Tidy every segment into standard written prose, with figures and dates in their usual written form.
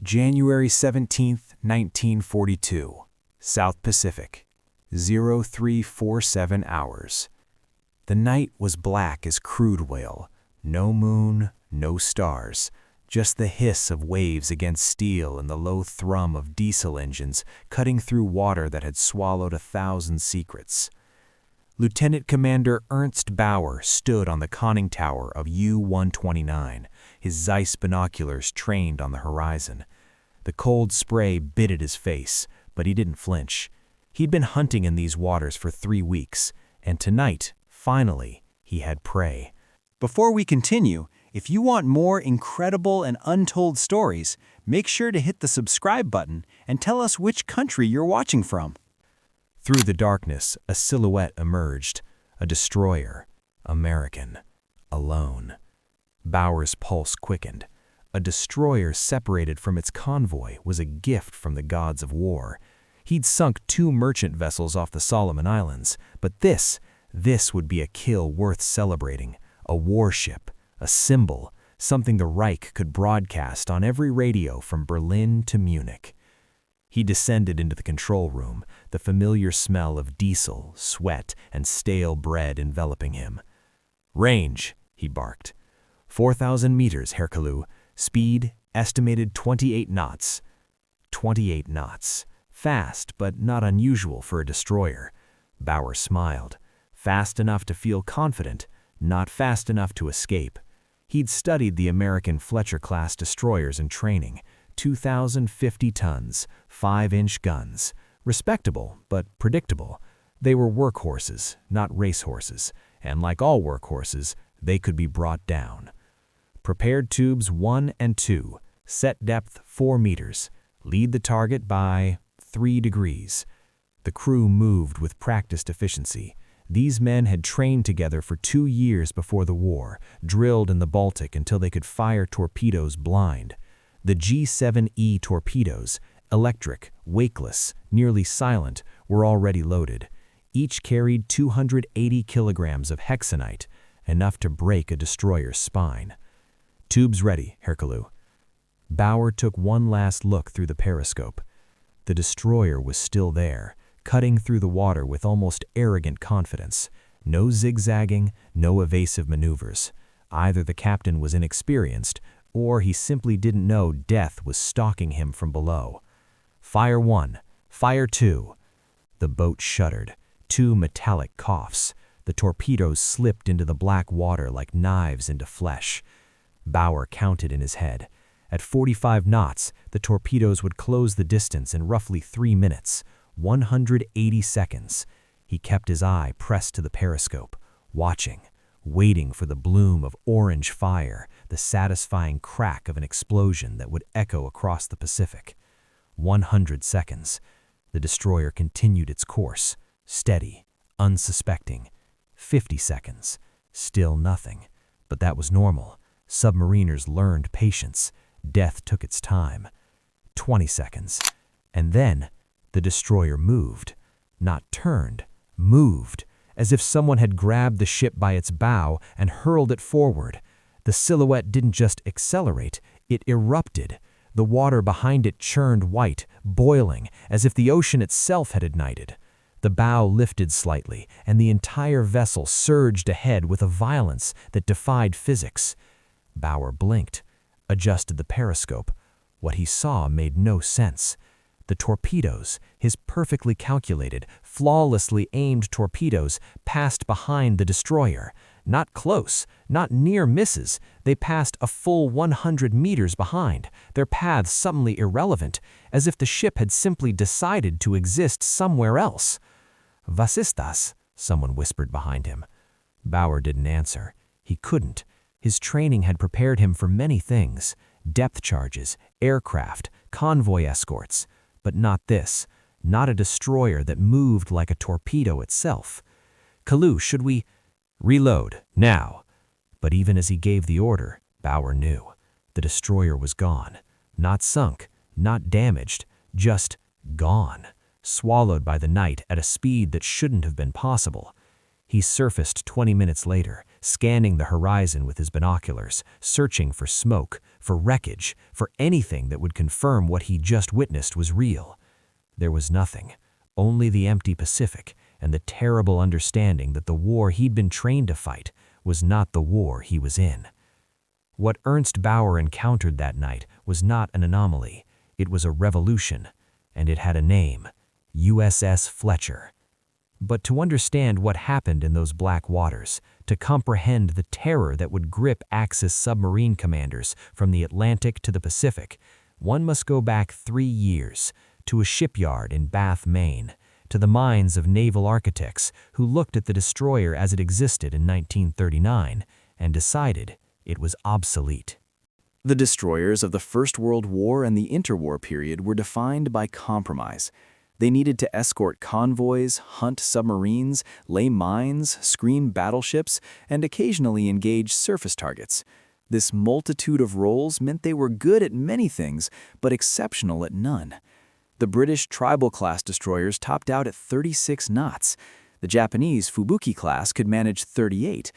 January 17th, 1942, South Pacific, 0347 hours. The night was black as crude whale, no moon, no stars, just the hiss of waves against steel and the low thrum of diesel engines cutting through water that had swallowed 1,000 secrets. Lieutenant Commander Ernst Bauer stood on the conning tower of U-129, his Zeiss binoculars trained on the horizon. The cold spray bit at his face, but he didn't flinch. He'd been hunting in these waters for 3 weeks, and tonight, finally, he had prey. Before we continue, if you want more incredible and untold stories, make sure to hit the subscribe button and tell us which country you're watching from. Through the darkness, a silhouette emerged, a destroyer, American, alone. Bauer's pulse quickened. A destroyer separated from its convoy was a gift from the gods of war. He'd sunk 2 merchant vessels off the Solomon Islands, but this would be a kill worth celebrating, a warship, a symbol, something the Reich could broadcast on every radio from Berlin to Munich. He descended into the control room, the familiar smell of diesel, sweat, and stale bread enveloping him. "Range," he barked. 4,000 meters, Hercule. Speed, estimated 28 knots. 28 knots. Fast, but not unusual for a destroyer. Bauer smiled. Fast enough to feel confident, not fast enough to escape. He'd studied the American Fletcher-class destroyers in training. 2,050 tons, 5-inch guns. Respectable, but predictable. They were workhorses, not racehorses, and like all workhorses, they could be brought down. Prepared tubes 1 and 2, set depth 4 meters, lead the target by 3 degrees. The crew moved with practiced efficiency. These men had trained together for 2 years before the war, drilled in the Baltic until they could fire torpedoes blind. The G7E torpedoes, electric, wakeless, nearly silent, were already loaded. Each carried 280 kilograms of hexanite, enough to break a destroyer's spine. "Tubes ready, Hercule." Bauer took one last look through the periscope. The destroyer was still there, cutting through the water with almost arrogant confidence. No zigzagging, no evasive maneuvers. Either the captain was inexperienced, or he simply didn't know death was stalking him from below. "Fire 1, fire 2. The boat shuddered. 2 metallic coughs. The torpedoes slipped into the black water like knives into flesh. Bauer counted in his head. At 45 knots, the torpedoes would close the distance in roughly 3 minutes, 180 seconds. He kept his eye pressed to the periscope, watching, waiting for the bloom of orange fire, the satisfying crack of an explosion that would echo across the Pacific. 100 seconds. The destroyer continued its course, steady, unsuspecting. 50 seconds. Still nothing. But that was normal. Submariners learned patience. Death took its time. 20 seconds. And then the destroyer moved. Not turned, moved, as if someone had grabbed the ship by its bow and hurled it forward. The silhouette didn't just accelerate, it erupted. The water behind it churned white, boiling, as if the ocean itself had ignited. The bow lifted slightly, and the entire vessel surged ahead with a violence that defied physics. Bauer blinked, adjusted the periscope. What he saw made no sense. The torpedoes, his perfectly calculated, flawlessly aimed torpedoes, passed behind the destroyer. Not close, not near misses. They passed a full 100 meters behind, their paths suddenly irrelevant, as if the ship had simply decided to exist somewhere else. "Was ist das?" someone whispered behind him. Bauer didn't answer. He couldn't. His training had prepared him for many things: depth charges, aircraft, convoy escorts. But not this. Not a destroyer that moved like a torpedo itself. "Kalu, should we—" "Reload, now." But even as he gave the order, Bauer knew. The destroyer was gone. Not sunk, not damaged, just gone. Swallowed by the night at a speed that shouldn't have been possible. He surfaced 20 minutes later, scanning the horizon with his binoculars, searching for smoke, for wreckage, for anything that would confirm what he just witnessed was real. There was nothing, only the empty Pacific and the terrible understanding that the war he'd been trained to fight was not the war he was in. What Ernst Bauer encountered that night was not an anomaly. It was a revolution, and it had a name: USS Fletcher. But to understand what happened in those black waters, to comprehend the terror that would grip Axis submarine commanders from the Atlantic to the Pacific, one must go back 3 years, to a shipyard in Bath, Maine, to the minds of naval architects who looked at the destroyer as it existed in 1939 and decided it was obsolete. The destroyers of the First World War and the interwar period were defined by compromise. They needed to escort convoys, hunt submarines, lay mines, screen battleships, and occasionally engage surface targets. This multitude of roles meant they were good at many things, but exceptional at none. The British Tribal-class destroyers topped out at 36 knots. The Japanese Fubuki-class could manage 38.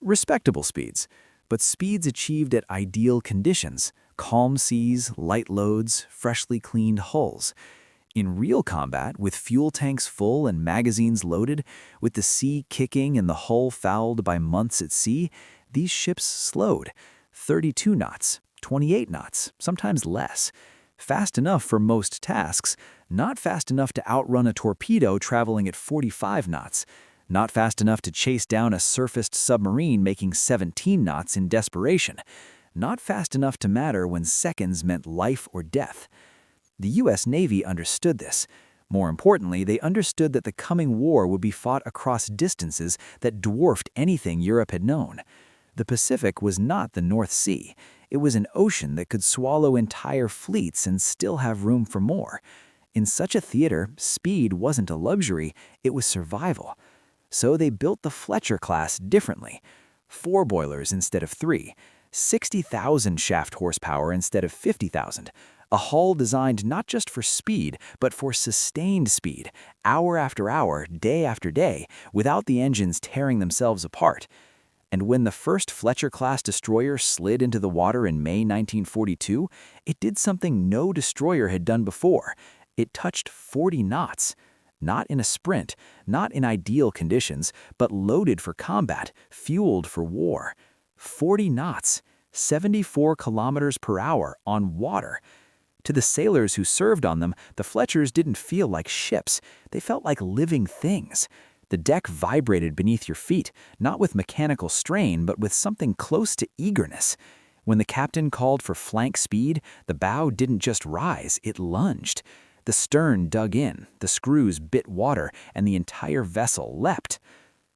Respectable speeds, but speeds achieved at ideal conditions: calm seas, light loads, freshly cleaned hulls. In real combat, with fuel tanks full and magazines loaded, with the sea kicking and the hull fouled by months at sea, these ships slowed. 32 knots, 28 knots, sometimes less. Fast enough for most tasks, not fast enough to outrun a torpedo traveling at 45 knots. Not fast enough to chase down a surfaced submarine making 17 knots in desperation. Not fast enough to matter when seconds meant life or death. The U.S. Navy understood this. More importantly, they understood that the coming war would be fought across distances that dwarfed anything Europe had known. The Pacific was not the North Sea. It was an ocean that could swallow entire fleets and still have room for more. In such a theater, speed wasn't a luxury, it was survival. So they built the Fletcher-class differently. 4 boilers instead of 3, 60,000 shaft horsepower instead of 50,000. A hull designed not just for speed, but for sustained speed, hour after hour, day after day, without the engines tearing themselves apart. And when the first Fletcher-class destroyer slid into the water in May 1942, it did something no destroyer had done before. It touched 40 knots. Not in a sprint, not in ideal conditions, but loaded for combat, fueled for war. 40 knots, 74 kilometers per hour on water. To the sailors who served on them, the Fletchers didn't feel like ships. They felt like living things. The deck vibrated beneath your feet, not with mechanical strain, but with something close to eagerness. When the captain called for flank speed, the bow didn't just rise, it lunged. The stern dug in, the screws bit water, and the entire vessel leapt.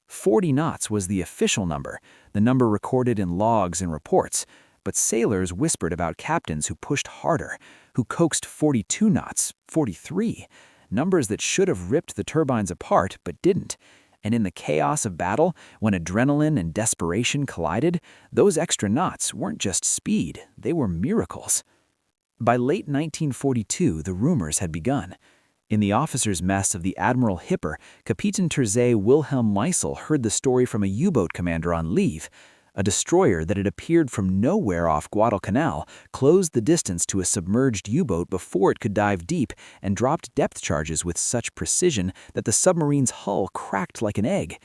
40 knots was the official number, the number recorded in logs and reports, but sailors whispered about captains who pushed harder, who coaxed 42 knots, 43, numbers that should have ripped the turbines apart but didn't. And in the chaos of battle, when adrenaline and desperation collided, those extra knots weren't just speed, they were miracles. By late 1942, the rumors had begun. In the officers' mess of the Admiral Hipper, Kapitän Terze Wilhelm Meisel heard the story from a U-boat commander on leave. A destroyer that had appeared from nowhere off Guadalcanal closed the distance to a submerged U-boat before it could dive deep and dropped depth charges with such precision that the submarine's hull cracked like an egg.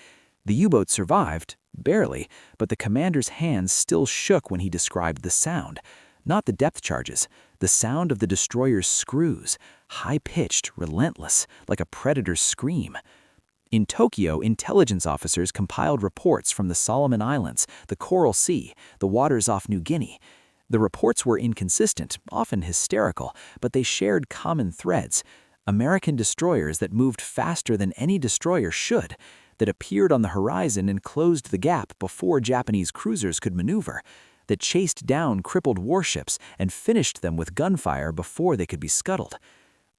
The U-boat survived, barely, but the commander's hands still shook when he described the sound. Not the depth charges, the sound of the destroyer's screws, high-pitched, relentless, like a predator's scream. In Tokyo, intelligence officers compiled reports from the Solomon Islands, the Coral Sea, the waters off New Guinea. The reports were inconsistent, often hysterical, but they shared common threads. American destroyers that moved faster than any destroyer should, that appeared on the horizon and closed the gap before Japanese cruisers could maneuver, that chased down crippled warships and finished them with gunfire before they could be scuttled.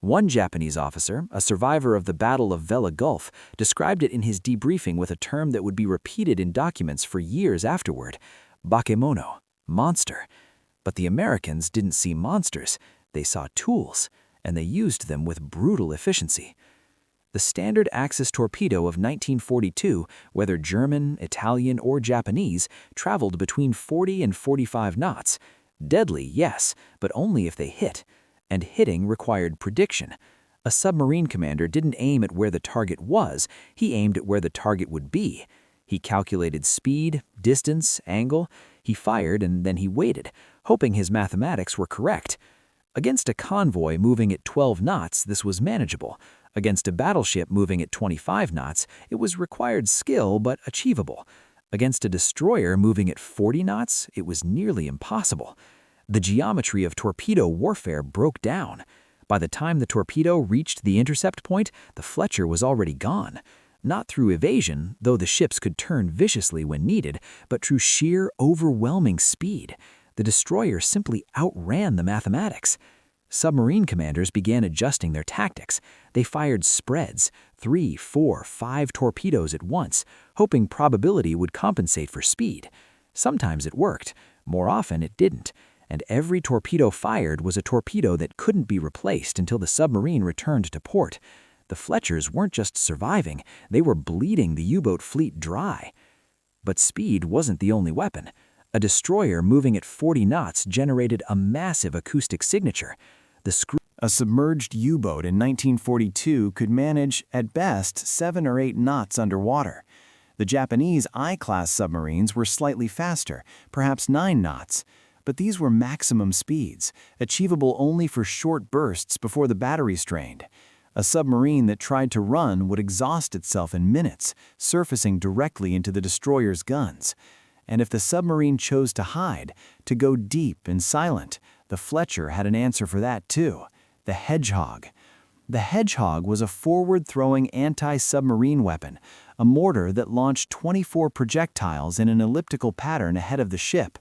One Japanese officer, a survivor of the Battle of Vella Gulf, described it in his debriefing with a term that would be repeated in documents for years afterward: bakemono, monster. But the Americans didn't see monsters, they saw tools, and they used them with brutal efficiency. The standard Axis torpedo of 1942, whether German, Italian, or Japanese, traveled between 40 and 45 knots. Deadly, yes, but only if they hit. And hitting required prediction. A submarine commander didn't aim at where the target was, he aimed at where the target would be. He calculated speed, distance, angle. He fired and then he waited, hoping his mathematics were correct. Against a convoy moving at 12 knots, this was manageable. Against a battleship moving at 25 knots, it was required skill but achievable. Against a destroyer moving at 40 knots, it was nearly impossible. The geometry of torpedo warfare broke down. By the time the torpedo reached the intercept point, the Fletcher was already gone. Not through evasion, though the ships could turn viciously when needed, but through sheer, overwhelming speed. The destroyer simply outran the mathematics. Submarine commanders began adjusting their tactics. They fired spreads, 3, 4, 5 torpedoes at once, hoping probability would compensate for speed. Sometimes it worked, more often it didn't, and every torpedo fired was a torpedo that couldn't be replaced until the submarine returned to port. The Fletchers weren't just surviving, they were bleeding the U-boat fleet dry. But speed wasn't the only weapon. A destroyer moving at 40 knots generated a massive acoustic signature. A submerged U-boat in 1942 could manage, at best, 7 or 8 knots underwater. The Japanese I-class submarines were slightly faster, perhaps 9 knots. But these were maximum speeds, achievable only for short bursts before the batteries drained. A submarine that tried to run would exhaust itself in minutes, surfacing directly into the destroyer's guns. And if the submarine chose to hide, to go deep and silent, the Fletcher had an answer for that too: the Hedgehog. The Hedgehog was a forward-throwing anti-submarine weapon, a mortar that launched 24 projectiles in an elliptical pattern ahead of the ship.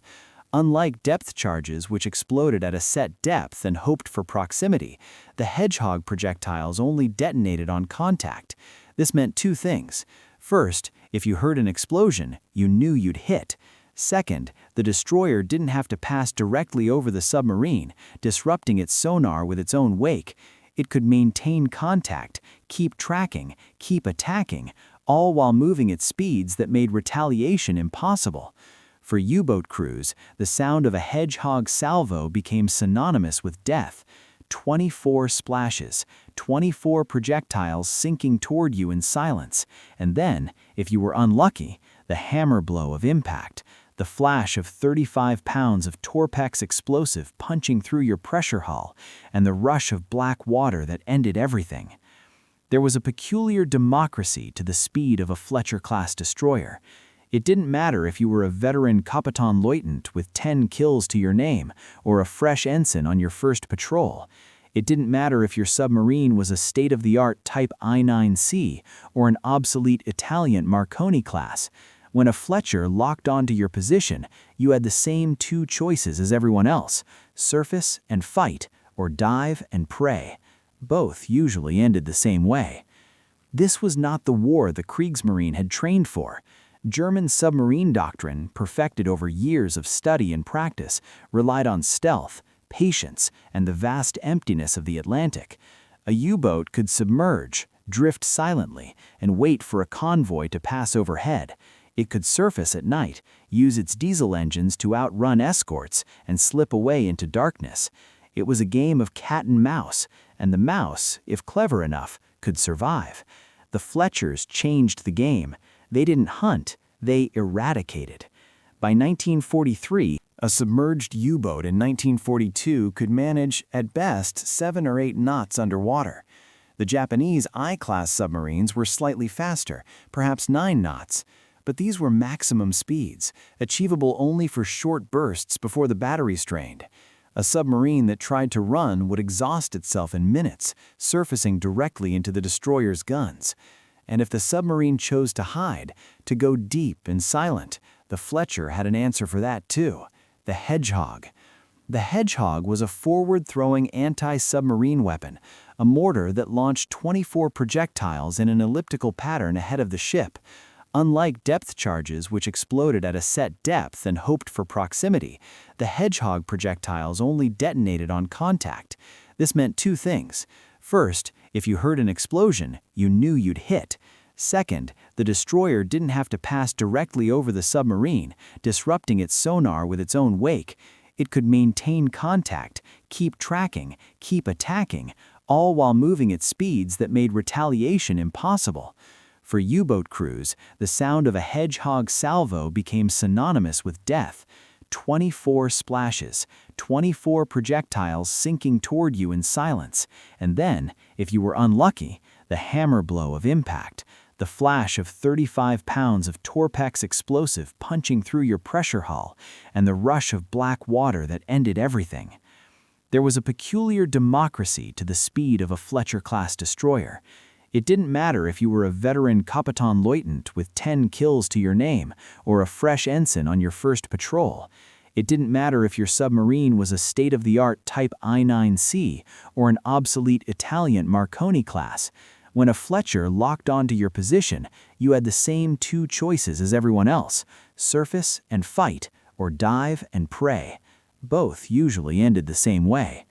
Unlike depth charges, which exploded at a set depth and hoped for proximity, the Hedgehog projectiles only detonated on contact. This meant two things. First, if you heard an explosion, you knew you'd hit. Second, the destroyer didn't have to pass directly over the submarine, disrupting its sonar with its own wake. It could maintain contact, keep tracking, keep attacking, all while moving at speeds that made retaliation impossible. For U-boat crews, the sound of a Hedgehog salvo became synonymous with death. 24 splashes, 24 projectiles sinking toward you in silence, and then, if you were unlucky, the hammer blow of impact, the flash of 35 pounds of Torpex explosive punching through your pressure hull, and the rush of black water that ended everything. There was a peculiar democracy to the speed of a Fletcher-class destroyer. It didn't matter if you were a veteran Capitan Lieutenant with 10 kills to your name or a fresh ensign on your first patrol. It didn't matter if your submarine was a state-of-the-art Type I-9C or an obsolete Italian Marconi class. When a Fletcher locked onto your position, you had the same two choices as everyone else: surface and fight, or dive and pray. Both usually ended the same way. This was not the war the Kriegsmarine had trained for. German submarine doctrine, perfected over years of study and practice, relied on stealth, patience, and the vast emptiness of the Atlantic. A U-boat could submerge, drift silently, and wait for a convoy to pass overhead. It could surface at night, use its diesel engines to outrun escorts, and slip away into darkness. It was a game of cat and mouse, and the mouse, if clever enough, could survive. The Fletchers changed the game. They didn't hunt, they eradicated. By 1943, a submerged U-boat in 1942 could manage, at best, 7 or 8 knots underwater. The Japanese I-class submarines were slightly faster, perhaps 9 knots. But these were maximum speeds, achievable only for short bursts before the batteries drained. A submarine that tried to run would exhaust itself in minutes, surfacing directly into the destroyer's guns. And if the submarine chose to hide, to go deep and silent, the Fletcher had an answer for that too: the Hedgehog. The Hedgehog was a forward-throwing anti-submarine weapon, a mortar that launched 24 projectiles in an elliptical pattern ahead of the ship. Unlike depth charges, which exploded at a set depth and hoped for proximity, the Hedgehog projectiles only detonated on contact. This meant two things. First, if you heard an explosion, you knew you'd hit. Second, the destroyer didn't have to pass directly over the submarine, disrupting its sonar with its own wake. It could maintain contact, keep tracking, keep attacking, all while moving at speeds that made retaliation impossible. For U-boat crews, the sound of a Hedgehog salvo became synonymous with death. 24 splashes, 24 projectiles sinking toward you in silence, and then, if you were unlucky, the hammer blow of impact, the flash of 35 pounds of Torpex explosive punching through your pressure hull, and the rush of black water that ended everything. There was a peculiar democracy to the speed of a Fletcher-class destroyer. It didn't matter if you were a veteran Capitan Lieutenant with 10 kills to your name or a fresh ensign on your first patrol. It didn't matter if your submarine was a state-of-the-art Type I-9C or an obsolete Italian Marconi class. When a Fletcher locked onto your position, you had the same two choices as everyone else: surface and fight, or dive and pray. Both usually ended the same way.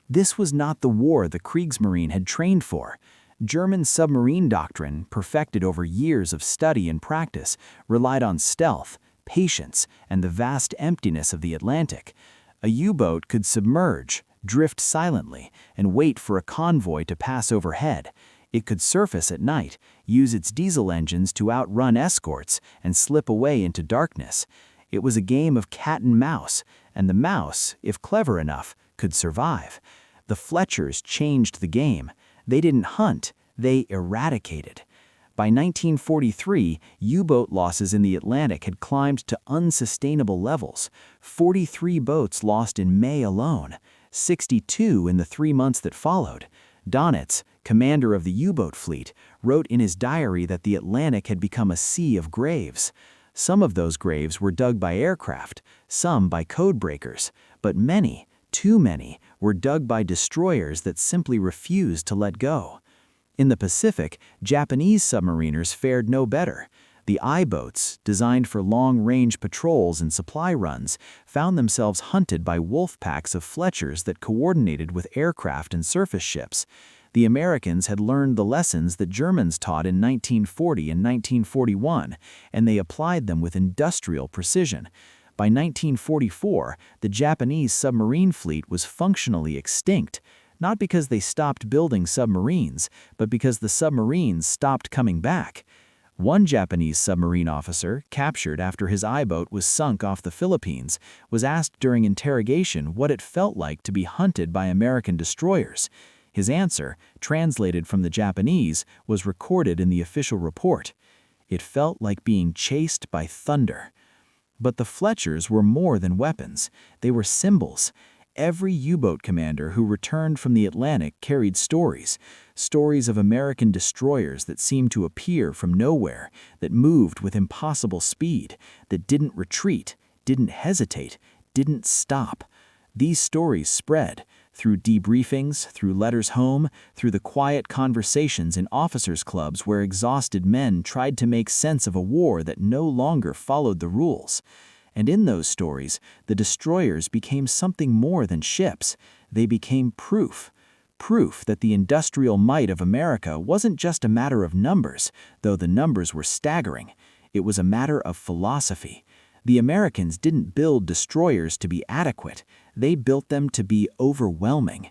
This was not the war the Kriegsmarine had trained for. German submarine doctrine, perfected over years of study and practice, relied on stealth, patience, and the vast emptiness of the Atlantic. A U-boat could submerge, drift silently, and wait for a convoy to pass overhead. It could surface at night, use its diesel engines to outrun escorts, and slip away into darkness. It was a game of cat and mouse, and the mouse, if clever enough, could survive. The Fletchers changed the game. They didn't hunt, they eradicated. By 1943, U-boat losses in the Atlantic had climbed to unsustainable levels. 43 boats lost in May alone, 62 in the 3 months that followed. Donitz, commander of the U-boat fleet, wrote in his diary that the Atlantic had become a sea of graves. Some of those graves were dug by aircraft, some by code breakers, but many, too many, were dug by destroyers that simply refused to let go. In the Pacific, Japanese submariners fared no better. The I-boats, designed for long-range patrols and supply runs, found themselves hunted by wolf packs of Fletchers that coordinated with aircraft and surface ships. The Americans had learned the lessons that Germans taught in 1940 and 1941, and they applied them with industrial precision. By 1944, the Japanese submarine fleet was functionally extinct, not because they stopped building submarines, but because the submarines stopped coming back. One Japanese submarine officer, captured after his I-boat was sunk off the Philippines, was asked during interrogation what it felt like to be hunted by American destroyers. His answer, translated from the Japanese, was recorded in the official report. It felt like being chased by thunder. But the Fletchers were more than weapons. They were symbols. Every U-boat commander who returned from the Atlantic carried stories of American destroyers that seemed to appear from nowhere, that moved with impossible speed, that didn't retreat, didn't hesitate, didn't stop. These stories spread through debriefings, through letters home, through the quiet conversations in officers' clubs where exhausted men tried to make sense of a war that no longer followed the rules. And in those stories, the destroyers became something more than ships. They became proof. Proof that the industrial might of America wasn't just a matter of numbers, though the numbers were staggering. It was a matter of philosophy. The Americans didn't build destroyers to be adequate. They built them to be overwhelming.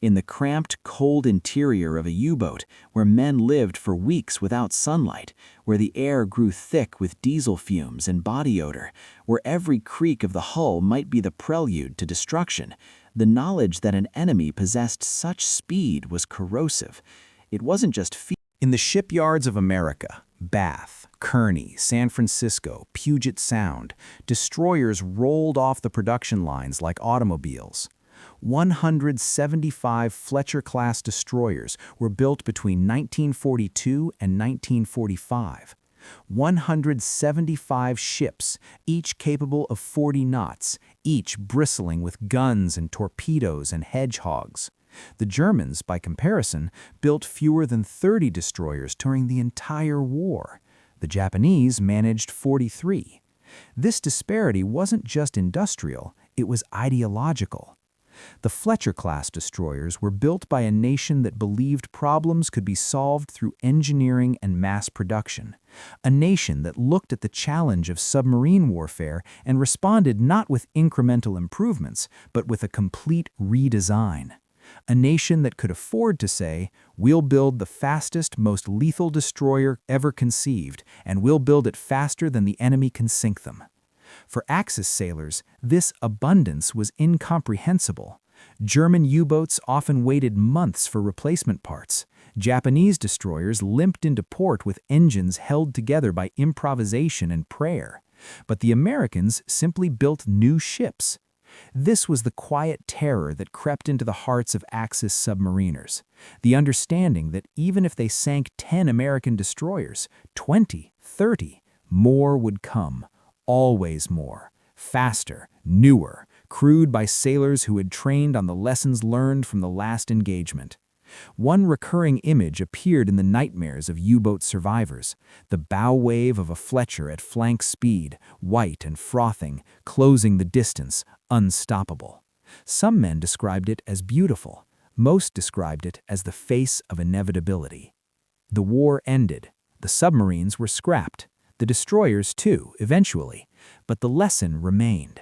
In the cramped, cold interior of a U-boat, where men lived for weeks without sunlight, where the air grew thick with diesel fumes and body odor, where every creak of the hull might be the prelude to destruction, the knowledge that an enemy possessed such speed was corrosive. It wasn't just fear. In the shipyards of America, Bath, Kearney, San Francisco, Puget Sound, destroyers rolled off the production lines like automobiles. 175 Fletcher-class destroyers were built between 1942 and 1945. 175 ships, each capable of 40 knots, each bristling with guns and torpedoes and hedgehogs. The Germans, by comparison, built fewer than 30 destroyers during the entire war. The Japanese managed 43. This disparity wasn't just industrial, it was ideological. The Fletcher-class destroyers were built by a nation that believed problems could be solved through engineering and mass production, a nation that looked at the challenge of submarine warfare and responded not with incremental improvements, but with a complete redesign. A nation that could afford to say, "We'll build the fastest, most lethal destroyer ever conceived, and we'll build it faster than the enemy can sink them." For Axis sailors, this abundance was incomprehensible. German U-boats often waited months for replacement parts. Japanese destroyers limped into port with engines held together by improvisation and prayer. But the Americans simply built new ships. This was the quiet terror that crept into the hearts of Axis submariners, the understanding that even if they sank 10 American destroyers, 20, 30, more would come, always more, faster, newer, crewed by sailors who had trained on the lessons learned from the last engagement. One recurring image appeared in the nightmares of U-boat survivors, the bow wave of a Fletcher at flank speed, white and frothing, closing the distance, unstoppable. Some men described it as beautiful. Most described it as the face of inevitability. The war ended. The submarines were scrapped. The destroyers, too, eventually. But the lesson remained.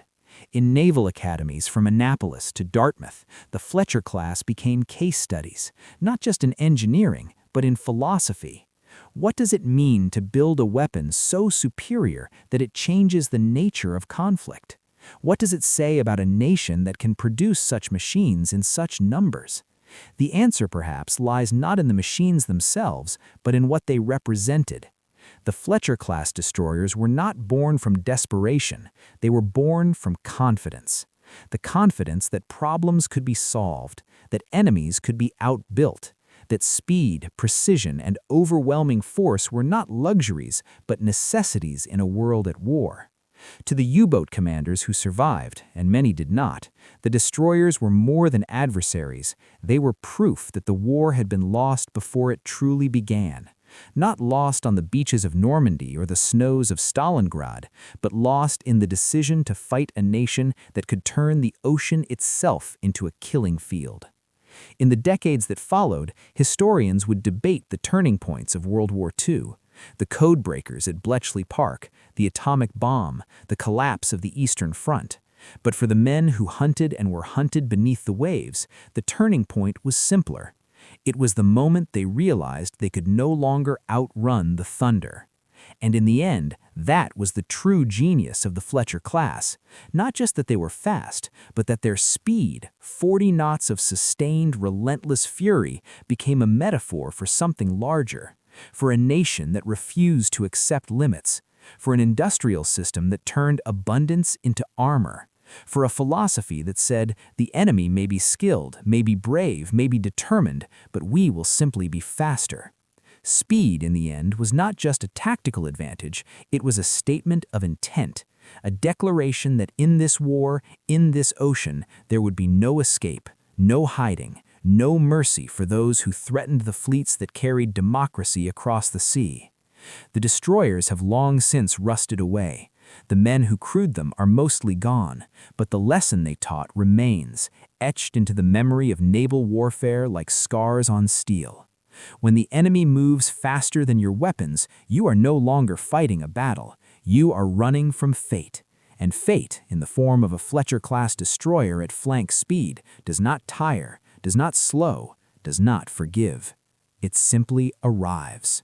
In naval academies from Annapolis to Dartmouth, the Fletcher-class became case studies, not just in engineering, but in philosophy. What does it mean to build a weapon so superior that it changes the nature of conflict? What does it say about a nation that can produce such machines in such numbers? The answer, perhaps, lies not in the machines themselves, but in what they represented. The Fletcher-class destroyers were not born from desperation, they were born from confidence. The confidence that problems could be solved, that enemies could be outbuilt, that speed, precision, and overwhelming force were not luxuries, but necessities in a world at war. To the U-boat commanders who survived, and many did not, the destroyers were more than adversaries. They were proof that the war had been lost before it truly began. Not lost on the beaches of Normandy or the snows of Stalingrad, but lost in the decision to fight a nation that could turn the ocean itself into a killing field. In the decades that followed, historians would debate the turning points of World War II. The code breakers at Bletchley Park, the atomic bomb, the collapse of the Eastern Front. But for the men who hunted and were hunted beneath the waves, the turning point was simpler. It was the moment they realized they could no longer outrun the thunder. And in the end, that was the true genius of the Fletcher-class. Not just that they were fast, but that their speed, 40 knots of sustained, relentless fury, became a metaphor for something larger. For a nation that refused to accept limits. For an industrial system that turned abundance into armor. For a philosophy that said, the enemy may be skilled, may be brave, may be determined, but we will simply be faster. Speed, in the end, was not just a tactical advantage, it was a statement of intent, a declaration that in this war, in this ocean, there would be no escape, no hiding, no mercy for those who threatened the fleets that carried democracy across the sea. The destroyers have long since rusted away. The men who crewed them are mostly gone, but the lesson they taught remains, etched into the memory of naval warfare like scars on steel. When the enemy moves faster than your weapons, you are no longer fighting a battle. You are running from fate. And fate, in the form of a Fletcher-class destroyer at flank speed, does not tire, does not slow, does not forgive. It simply arrives.